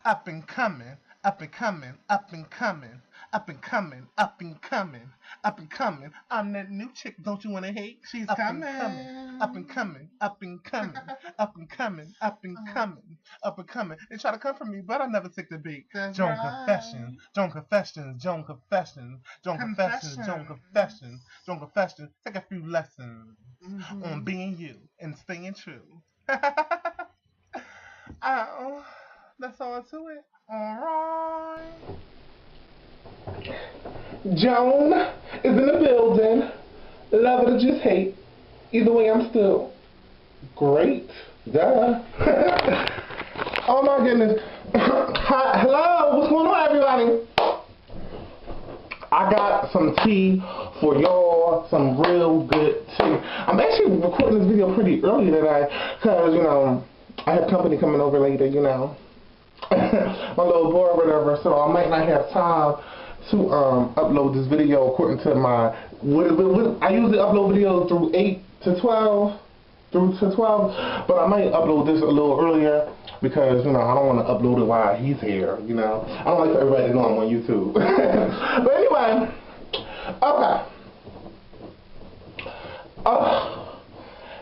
Up and coming, up and coming, up and coming, up and coming, up and coming, up and coming. I'm that new chick, don't you wanna hate? She's up coming, and coming, up and coming, up and coming, up and coming, up and coming, up and coming. They try to come for me, but I never take the bait. Joan confession, Joan confessions, Joan confessions, Joan confessions, Joan confessions, Joan confessions. Take a few lessons on being you and staying true. Oh, that's all to it. Alright. Joan is in the building. Love it or just hate. Either way, I'm still great. Duh. Oh my goodness. Hi, hello, what's going on, everybody? I got some tea for y'all, some real good tea. I'm actually recording this video pretty early today because, I have company coming over later, my little boy or whatever, so I might not have time to upload this video according to my, I usually upload videos through 8 to 12, but I might upload this a little earlier because, I don't want to upload it while he's here, I don't like for everybody to know I'm on YouTube. But anyway, okay.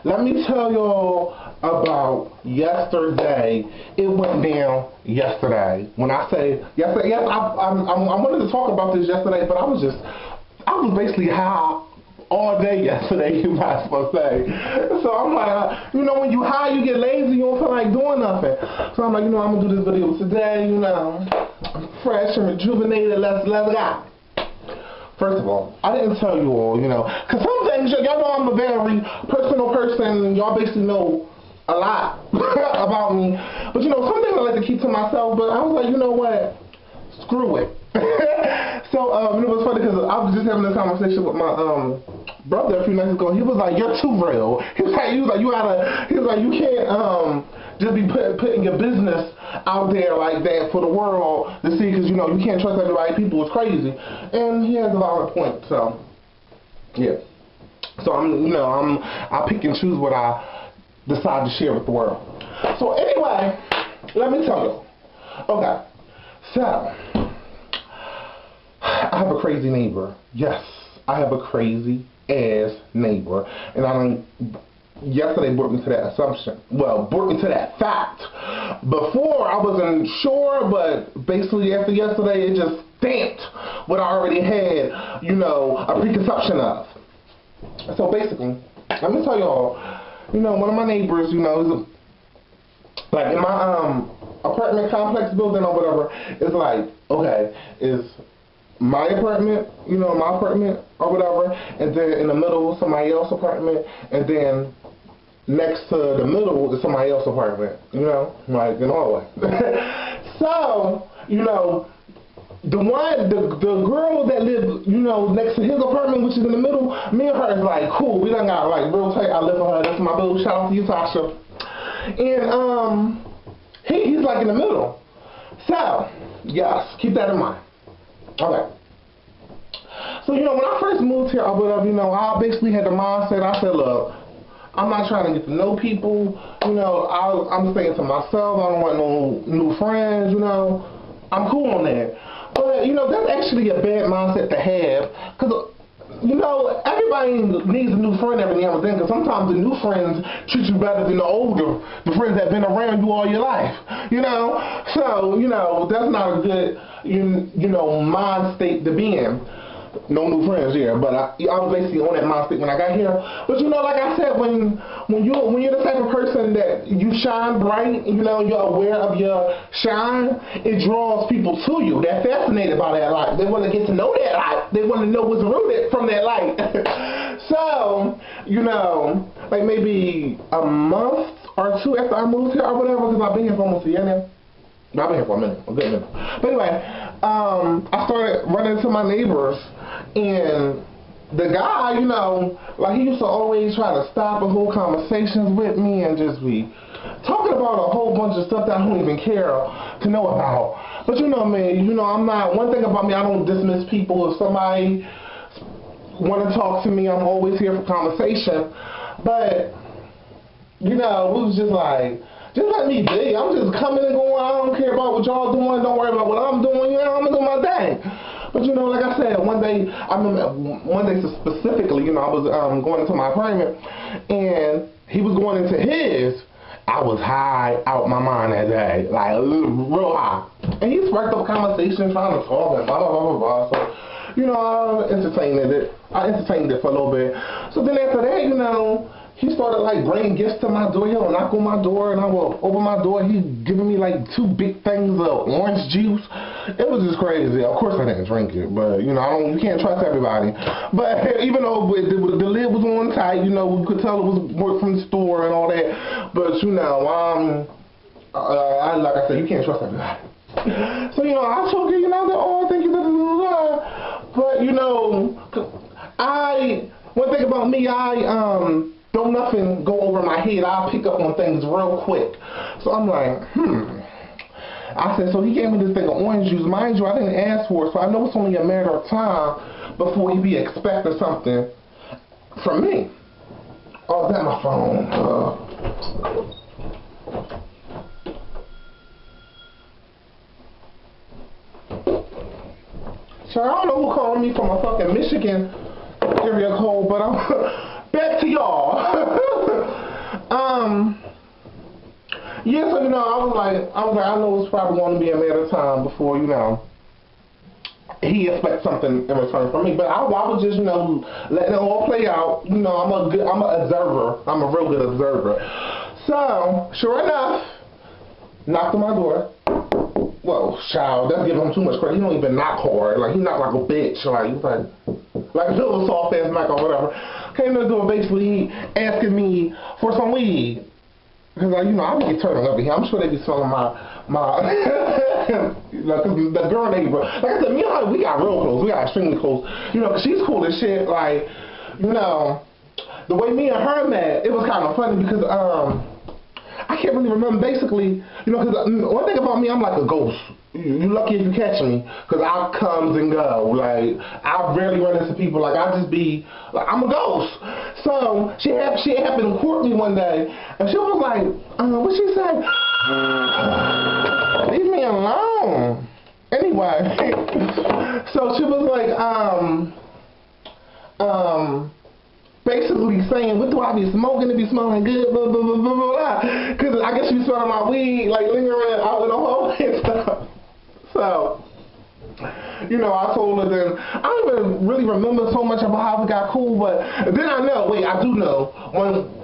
Let me tell y'all about yesterday. It went down yesterday. When I say yesterday, yes, I wanted to talk about this yesterday, but I was basically high all day yesterday, you might as well say. So I'm like, when you high, you get lazy, you don't feel like doing nothing. So I'm like, I'm gonna do this video today, I'm fresh and rejuvenated, let's go. First of all, I didn't tell you all, because some things, y'all know I'm a very personal person, and y'all basically know a lot about me. But, some things I like to keep to myself, but I was like, you know what? Screw it. So, it was funny because I was just having this conversation with my brother a few nights ago. He was like, you're too real. He was like, you can't just be putting your business out there like that for the world to see, because you can't trust everybody. People is crazy, and he has a valid point. So yeah, so I pick and choose what I decide to share with the world. So anyway, let me tell you. Okay, so I have a crazy neighbor. Yes, I have a crazy ass neighbor, and yesterday brought me to that assumption. Well, brought me to that fact. Before, I wasn't sure, but basically after yesterday, it just stamped what I already had, a preconception of. So basically, let me tell y'all, one of my neighbors, like in my apartment complex building or whatever, it's like, okay, is my apartment, my apartment or whatever, and then in the middle, somebody else's apartment, and then next to the middle is somebody else's apartment, like in the hallway. So, the girl that lived, next to his apartment, which is in the middle, me and her is like, cool, we done got like real tight. I live with her, that's my boo, shout out to you, Tasha. And he's like in the middle. So, yes, keep that in mind. Okay. So, when I first moved here, I basically had the mindset, I said, look, I'm not trying to get to know people, I'm staying to myself, I don't want no new friends, I'm cool on that. But, that's actually a bad mindset to have, because, everybody needs a new friend every now and then, because sometimes the new friends treat you better than the friends that have been around you all your life, So, that's not a good, mind state to be in. No new friends here, but I was basically on that mind state when I got here. But like I said, when you're the type of person that you shine bright, you're aware of your shine, it draws people to you. They're fascinated by that light. They want to get to know that light. They want to know what's rooted from that light. So, like maybe a month or two after I moved here or whatever, because I've been here for almost a year now. I've been here for a good minute. But anyway, I started running into my neighbors, and the guy, like he used to always try to stop and hold conversations with me and just be talking about a whole bunch of stuff that I don't even care to know about. But me, I'm not, one thing about me, I don't dismiss people. If somebody want to talk to me, I'm always here for conversation. But, it was just like, just let me be. I'm just coming and going. I don't care about what what y'all doing. Don't worry about what I'm doing. You know, I'm gonna do my thing. But you know, like I said, one day, I remember one day specifically, you know, I was going into my apartment, and he was going into his. I was high out my mind that day, like real high. And he sparked up a conversation trying to talk and blah, blah, blah, blah, blah. So, you know, I entertained it for a little bit. So then after that, you know, he started like bringing gifts to my door. He'll knock on my door and I will open my door. He's giving me like 2 big things of orange juice. It was just crazy. Of course I didn't drink it, but you know, you can't trust everybody. But even though the lid was on tight, you know, we could tell it was work from the store and all that. But you know, like I said, you can't trust everybody. So you know, I told you, you know, that oh, thank you, but you know, one thing about me, don't nothing go over my head. I'll pick up on things real quick. So I'm like, I said, so he gave me this thing of orange juice. Mind you, I didn't ask for it, so I know it's only a matter of time before he be expecting something from me. Oh, is that my phone? So I don't know who calling me from a fucking Michigan area code, but I'm back to y'all. Yeah, so you know, I was like, I know it's probably going to be a matter of time before, you know, he expects something in return from me. But I was just, you know, letting it all play out. You know, I'm an observer. I'm a real good observer. So, sure enough, knocked on my door. Whoa, child, that's giving him too much credit. He don't even knock hard. Like, he knocked like a bitch. Like, he's like a little soft ass knock or whatever. Came to the door basically asking me for some weed. Because, like, you know, I be turning up in here. I'm sure they be smelling my like, cause the girl neighbor. Like I said, me and her, we got real close. We got extremely close. You know, cause she's cool as shit. Like, you know, the way me and her met, it was kind of funny because, I can't really remember basically, you know, because one thing about me, I'm like a ghost. You lucky if you catch me, because I comes and go. Like, I rarely run into people. Like, I just be, like, I'm a ghost. So, she happened to court me one day, and she was like, what she say? Leave me alone. Anyway, so she was like, basically saying, what do I be smoking to be smelling good, blah, blah, blah, blah, blah, because I guess she was smelling my weed, like, lingering out in the hallway and stuff. So, you know, I told her then, I don't even really remember so much about how we got cool, but then I do know,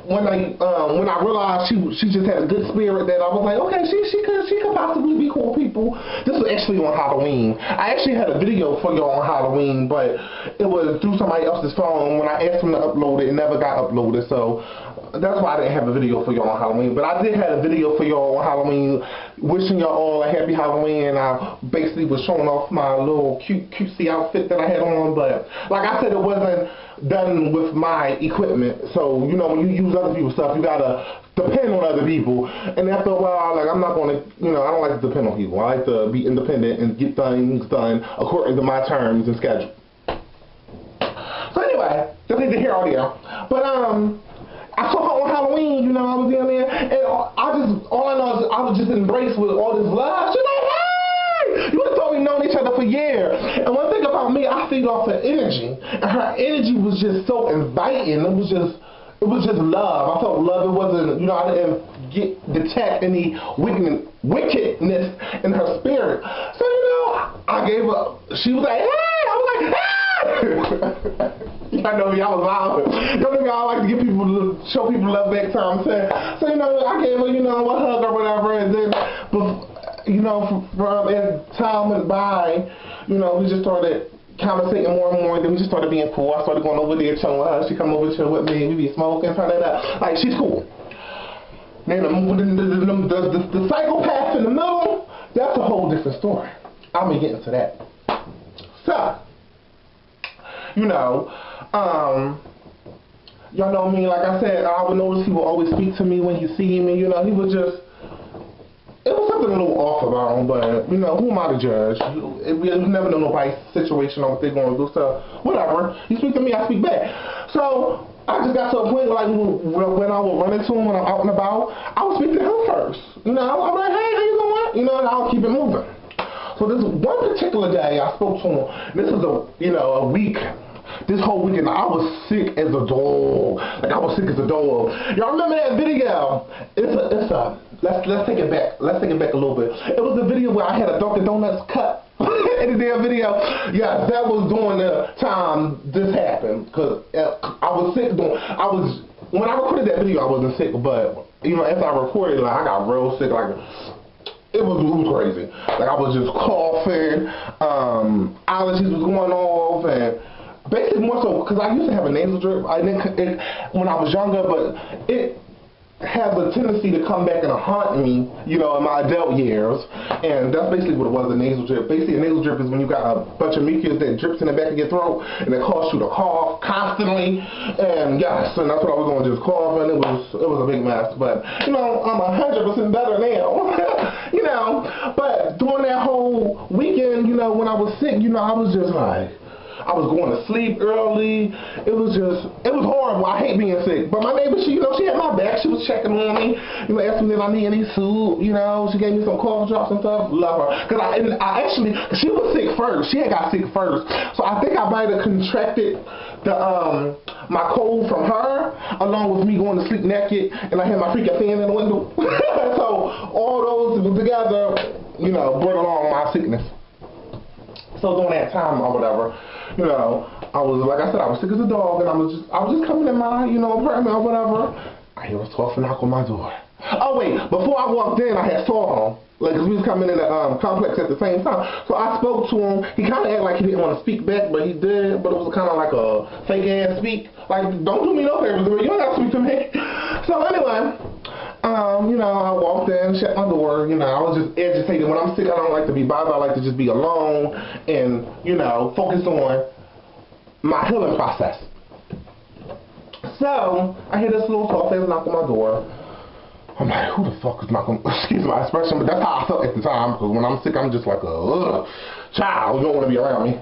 when I realized she just had a good spirit, that I was like, okay, she could possibly be cool people. This was actually on Halloween. I actually had a video for y'all on Halloween, but it was through somebody else's phone. When I asked them to upload it, it never got uploaded, so that's why I didn't have a video for y'all on Halloween. But I did have a video for y'all on Halloween, wishing y'all all a happy Halloween, and I basically was showing off my little cutesy outfit that I had on, but like I said, it wasn't done with my equipment. So, you know, when you use other people's stuff, you gotta depend on other people, and after a while, like, I'm not gonna, you know, I don't like to depend on people. I like to be independent and get things done according to my terms and schedule. So anyway, just need to hear audio. But I saw her on Halloween, you know, I was in there, and all I know is I was just embraced with all this love. She's like, hey! You thought we've known each other for years. And one thing about me, I feed off her energy, and her energy was just so inviting. It was just love. I felt love. It wasn't, you know, I didn't detect any wickedness in her spirit. So, you know, I gave her, she was like, hey! I was like, hey! Y'all know me, I was loud. Y'all know me, I like to give people, show people love back time. So, you know, I gave her, you know, a hug or whatever, and then, you know, as time went by, you know, we just started conversating more and more, and then we just started being cool. I started going over there, chilling with her. She come over, chill with me, we be smoking, turn that up. Like, she's cool. Then the psychopath in the middle, that's a whole different story. I'm gonna get into that. So, you know, y'all know me, like I said, I would notice he would always speak to me when he see me, you know, he was just, it was something a little off about him, but, you know, who am I to judge? We never know nobody's situation or what they're going to do, so whatever. You speak to me, I speak back. So, I just got to a point where, like, when I would run into him when I'm out and about, I would speak to him first. You know, I'm like, hey, how you doing? You know, and I'll keep it moving. So this one particular day, I spoke to him. This was a week. This whole weekend, I was sick as a dog. Like, I was sick as a dog. Y'all remember that video? Let's take it back. Let's take it back a little bit. It was a video where I had a Dunkin' Donuts cut in the damn video. Yeah, that was during the time this happened. Because I was sick. When I recorded that video, I wasn't sick. But, you know, as I recorded, like, I got real sick. Like, it was crazy. Like, I was just coughing. Allergies was going off. And basically more so because I used to have a nasal drip. When I was younger, but it has a tendency to come back and haunt me, you know, in my adult years. And that's basically what it was, a nasal drip. Basically, a nasal drip is when you got a bunch of mucus that drips in the back of your throat, and it causes you to cough constantly. And yes, and that's what I was doing, just coughing. It was a big mess. But, you know, I'm 100% better now. You know, but during that whole weekend, you know, when I was sick, you know, I was just like, I was going to sleep early. It was horrible. I hate being sick. But my neighbor, she had my back. She was checking on me. You know, asking me if I need any soup. You know, she gave me some cough drops and stuff. Love her. Because I actually, she was sick first. She had got sick first. So I think I might have contracted my cold from her, along with me going to sleep naked, and I had my freaking fan in the window. So all those together, you know, brought along my sickness. So during that time or whatever, you know, I was, like I said, I was sick as a dog, and I was just coming in my, you know, apartment or whatever. I hear a soft knock on my door. Oh wait, before I walked in, I had saw him, like, 'cause we was coming in the complex at the same time. So I spoke to him. He kind of acted like he didn't want to speak back, but he did. But it was kind of like a fake ass speak. Like, don't do me no favors, you don't have to speak to me. So anyway. You know, I walked in, shut my door, you know, I was just agitated. When I'm sick, I don't like to be bothered. I like to just be alone and, you know, focus on my healing process. So, I hear this little soft ass knock on my door. I'm like, who the fuck is knocking? Excuse my expression, but that's how I felt at the time, because when I'm sick, I'm just like, child, you don't want to be around me.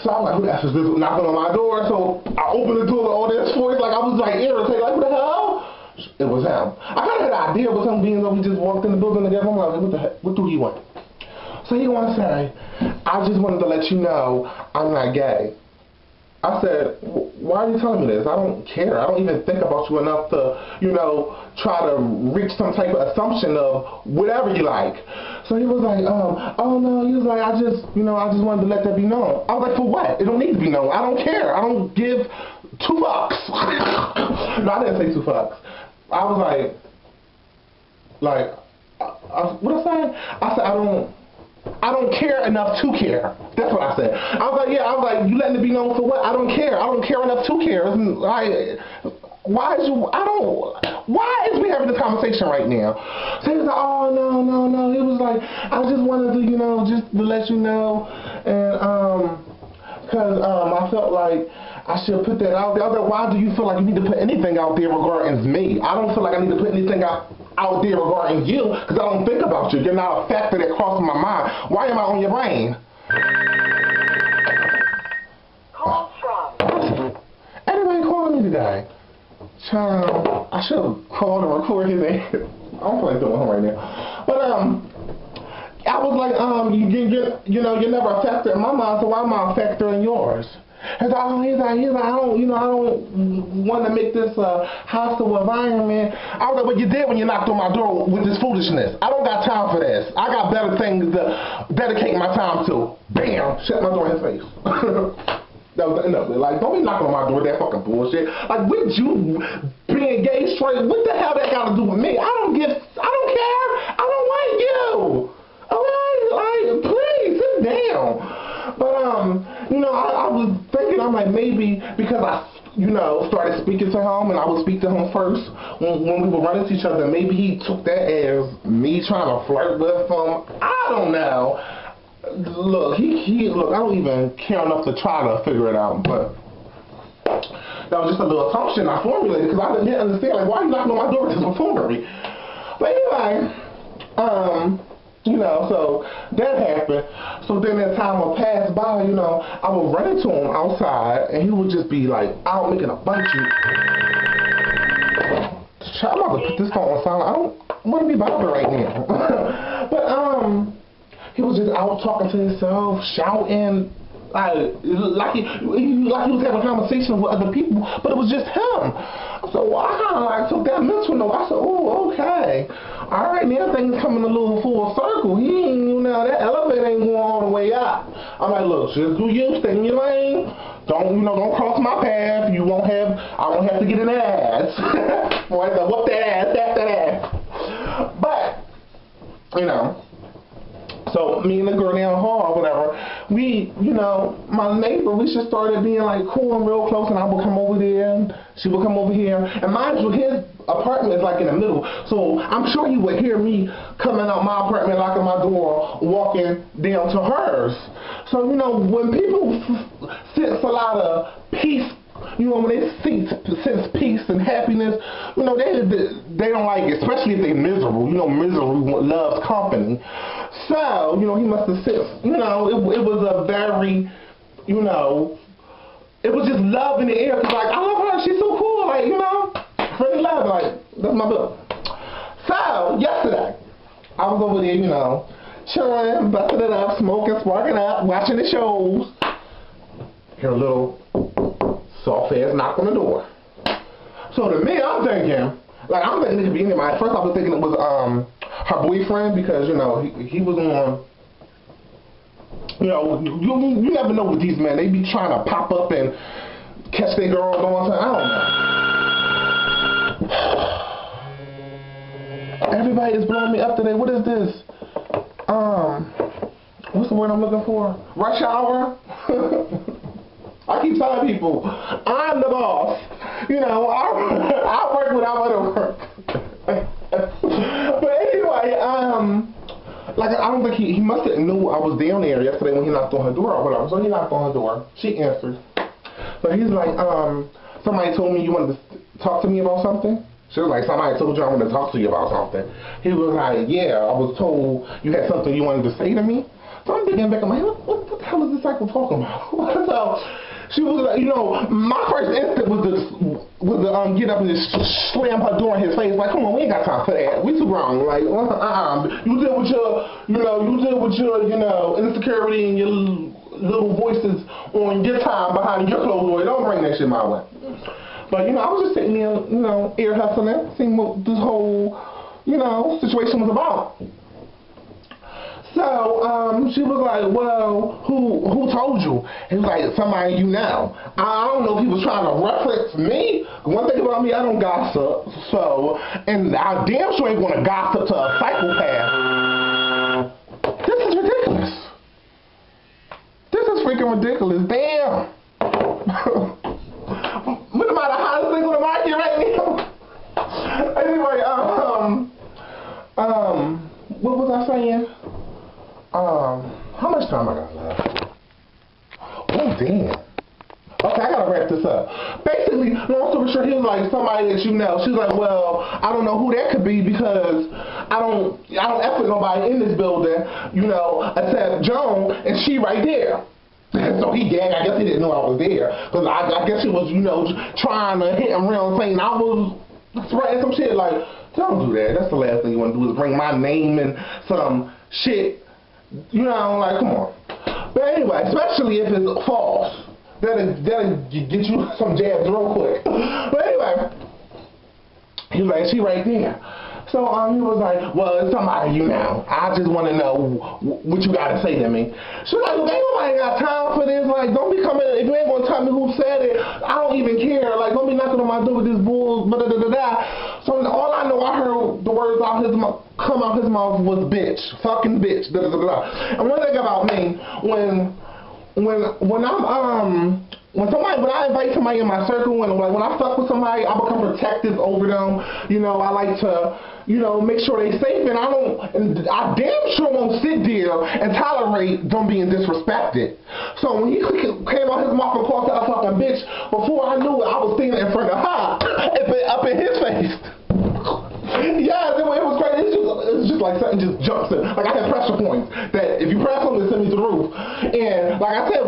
So I'm like, who the F is this knocking on my door? So I opened the door, all this voice, like I was like irritated, like, who the hell? It was him. I kind of had an idea with him being that we just walked in the building together. I'm like, what the heck? What do you want? So he want to say, I just wanted to let you know I'm not gay. I said, why are you telling me this? I don't care. I don't even think about you enough to, you know, try to reach some type of assumption of whatever you like. So he was like, oh no, he was like, I just wanted to let that be known. I was like, for what? It don't need to be known. I don't care. I don't give 2 fucks. No, I didn't say 2 fucks. I was like, what I say? I said, I don't care enough to care. That's what I said. I was like, yeah. I was like, you letting it be known for what? I don't care. I don't care enough to care. Like, why is we having this conversation right now? So he was like, oh no. He was like, I just wanted to, you know, just to let you know, and because I felt like I should put that out there. I was like, why do you feel like you need to put anything out there regarding me? I don't feel like I need to put anything out there regarding you, because I don't think about you. You're not a factor that crosses my mind. Why am I on your brain? Call from. Everybody calling me today. Child, I should have called and recorded his name. I don't feel like doing him right now. But I was like, you know, you're never a factor in my mind, so why am I a factor in yours? He's like, I don't want to make this a hostile environment. I was like, well, you did when you knocked on my door with this foolishness. I don't got time for this. I got better things to dedicate my time to. Bam! Shut my door in his face. That was enough. Like, don't be knocking on my door with that fucking bullshit. Like, with you being gay, straight, what the hell that got to do with me? I don't care. I don't like you. Okay? Like, please, sit down. But, you know, I was thinking, I'm like, maybe because I, you know, started speaking to him, and I would speak to him first when we were running to each other, maybe he took that as me trying to flirt with him. I don't know. Look, look, I don't even care enough to try to figure it out, but that was just a little assumption I formulated, because I didn't understand, like, why are you knocking on my door with this buffoonery? But anyway, you know, so that happened. So then as time would pass by, you know, I would run into him outside, and he would just be like out making a bunch of. I'm about to put this phone on silent. I don't want to be bothered right now. But he was just out talking to himself, shouting. Like he was having a conversation with other people, but it was just him. So I kind of like took that mental note. I said, oh, okay. All right, now things coming a little full circle. He ain't, that elevator ain't going all the way up. I'm like, look, just do you, stay in your lane. Don't cross my path. I won't have to get an ass. Boy, whoop that ass, that ass. But, so me and the girl down the hall or whatever, we, my neighbor, we just started being like cool and real close, and I would come over there, and she would come over here. And mind you, his apartment is like in the middle, so I'm sure he would hear me coming out my apartment, locking my door, walking down to hers. So, when people sense a lot of peace, when they sense peace and happiness, they don't like it, especially if they're miserable. Misery loves company. So, he must have sensed, it was a very, it was just love in the air. Cause I love her, she's so cool, friendly love, that's my book. So, yesterday, I was over there, chilling, busting it up, smoking, sparking up, watching the shows. Hear a little soft ass knock on the door. So to me, I'm thinking it could be anybody. At first I was thinking it was her boyfriend, because he was on. You never know with these men. They be trying to pop up and catch their girl doing something. I don't know. Everybody is blowing me up today. What is this? What's the word I'm looking for? Rush hour. I keep telling people, I'm the boss. I work when I want to work. But anyway, I don't think he must have knew I was down there yesterday when he knocked on her door or whatever. So he knocked on her door. She answered. So he's like, somebody told me you wanted to talk to me about something. She was like, somebody told you I wanted to talk to you about something. He was like, yeah, I was told you had something you wanted to say to me. So I'm thinking back, I'm like, what the hell is this cycle talking about? So she was like, my first instinct was to get up and just slam her door in his face. Like, come on, we ain't got time for that. We too grown. Like, you deal with your, insecurity and your little voices on your time behind your closed door. Don't bring that shit my way. But, I was just sitting there, ear hustling, seeing what this whole, situation was about. So, she was like, well, who told you? He was like, somebody you know. I don't know if he was trying to reference me. One thing about me, I don't gossip. So, and I damn sure ain't going to gossip to a psychopath. This is ridiculous. This is freaking ridiculous. Damn. What am I, the hottest thing on the market right now? Anyway, what was I saying? How much time I got left? Oh, damn. Okay, I gotta wrap this up. Basically, long story short, he was like somebody that you know. She's like, well, I don't know who that could be because I don't F with nobody in this building, except Joan, and she right there. So he gagged. I guess he didn't know I was there, because I guess he was, trying to hit him real saying I was spreading some shit like, don't do that. That's the last thing you want to do is bring my name and some shit. Come on. But anyway, especially if it's false, that'll get you some jabs real quick. But anyway, he was like, she right there. So he was like, well, it's somebody you know. I just want to know what you got to say to me. She was like, well, ain't nobody got time for this. Like, don't be coming, if you ain't going to tell me who said it, I don't even care. Like, don't be knocking on my door with this bull, da-da-da-da-da. So all I know, I heard the words come out his mouth was bitch, fucking bitch, da-da-da-da. And one thing about me, when I invite somebody in my circle, when I fuck with somebody, I become protective over them. I like to, make sure they safe, and I damn sure won't sit there and tolerate them being disrespected. So when he came out his mouth and called her a fucking bitch, before I knew it, I was standing in front of her, up in his face. Yeah, it was crazy. It's just like something just jumps in. Like I had pressure points that if you press them, it sends me to the roof. And like I said,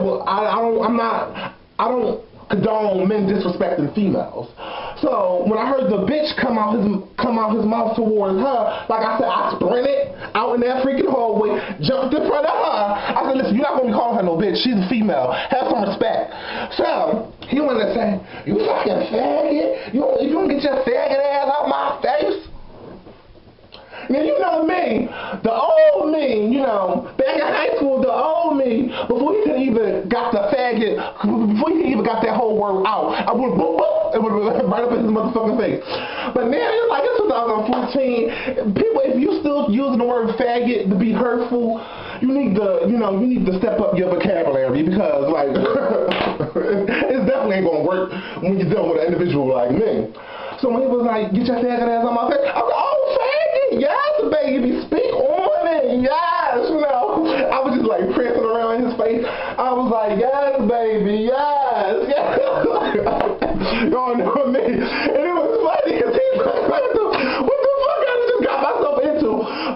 condone men disrespecting females. So when I heard the bitch come out his mouth towards her, like I said, I sprinted out in that freaking hallway, jumped in front of her. I said, listen, you're not gonna be calling her no bitch. She's a female. Have some respect. So he wanted to say, you fucking faggot. You don't get your faggot ass out my face. Now, you know me, the old me, you know, back in high school, the old me, before he could even got the faggot, before he even got that whole word out, I would boop, boop, it would right up in his motherfucking face. But now, it's like, it's 2014, people, if you still using the word faggot to be hurtful, you need to step up your vocabulary, because, like, it definitely ain't gonna work when you're dealing with an individual like me. So when he was like, get your faggot ass on my face, I was like, oh, faggot, yes, baby, speak on it, yes, you know. I was just like prancing around in his face. I was like, yes, baby, yes, yes. Y'all know me. And it was funny because he was like, what the fuck I just got myself into?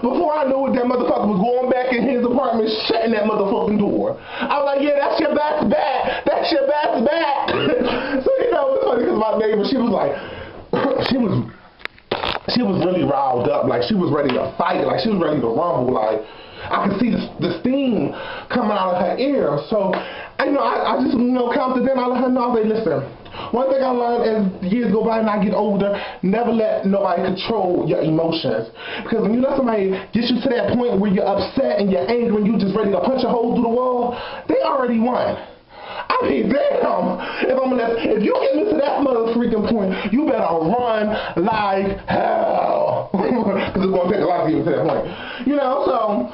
Before I knew it, that motherfucker was going back in his apartment, shutting that motherfucking door. I was like, yeah, that's your best bet. That's your best bet. So, you know, it's funny because my neighbor, she was like, she was really riled up, like she was ready to fight, like she was ready to rumble, like I could see the steam coming out of her ear. So I just calmed her down. I let her know, I say, listen, one thing I learned as years go by and I get older, never let nobody control your emotions, because when you let somebody get you to that point where you're upset and you're angry and you just ready to punch a hole through the wall, they already won. I mean, damn, if you get me to that mother freaking point, you better run like hell. Because it's going to take a lot to get me to that point. So,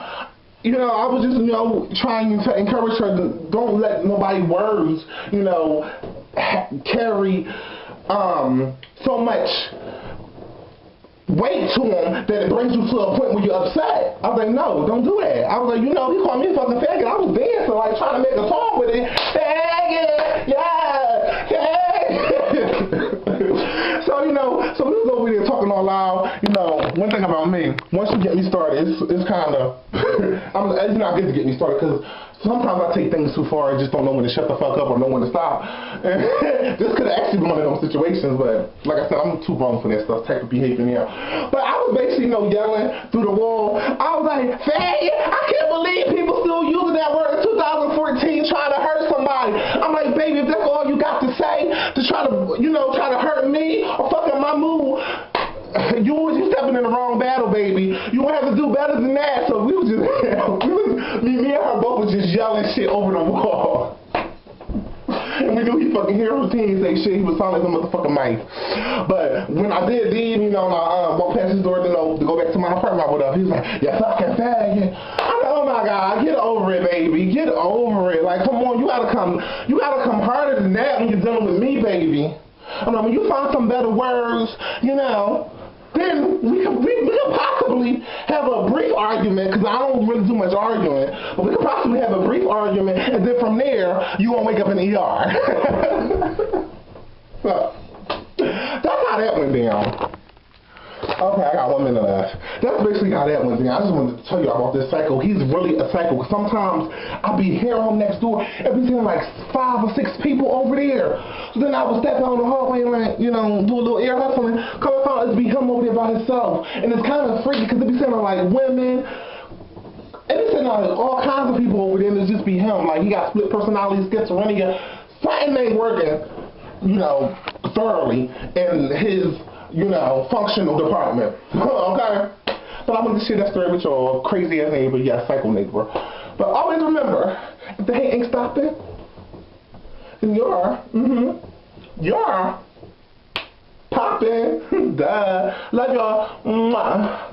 I was just, trying to encourage her to don't let nobody words, carry so much weight to them that it brings you to a point where you're upset. I was like, no, don't do that. I was like, he called me a fucking faggot. I was dancing, like, trying to make a song with it. Faggot, yeah, faggot. So, so we was over there talking all loud. One thing about me, once you get me started, it's kind of, it's not good to get me started, because sometimes I take things too far and just don't know when to shut the fuck up or know when to stop. And this could have actually been one of those situations, but like I said, I'm too grown for that stuff, type of behavior now. But I was basically, yelling through the wall. I was like, faggot, I can't believe people still using that word in 2014 trying to hurt somebody. I'm like, baby, if that's all you got to say to try to hurt me or fucking my mood, you stepping in the wrong battle, baby. You have to do better than that. So we was just, me and her both was just yelling shit over the wall. And we knew he fucking hear routine say shit. He was sounding like a motherfucking mic. But when I did leave, and I walked past his door to go back to my apartment with up, he was like, you fucking faggot. I'm like, oh my God, get over it, baby. Get over it. Like, come on, you gotta come harder than that when you're dealing with me, baby. I'm like, when you find some better words, then we could possibly have a brief argument, because I don't really do much arguing, but we could possibly have a brief argument, and then from there, you won't wake up in the ER. So, that's how that went down. Okay, I got 1 minute left. That's basically how that went down. I just wanted to tell you about this psycho. He's really a psycho. Sometimes I'll be hearing him next door and be seeing like 5 or 6 people over there. So then I would step out in the hallway and like, do a little ear hustling. Come and find it'd be him over there by himself. And it's kind of freaky because it be sounding like women. And it's sounding like all kinds of people over there, and it's just be him. Like he got split personality, schizophrenia. Something ain't working, thoroughly in his functional department. Okay? But I'm going to share that story with your crazy ass neighbor, psycho neighbor. But always remember, if the hate ain't stopping, then you're popping. Duh. Love y'all. Mwah.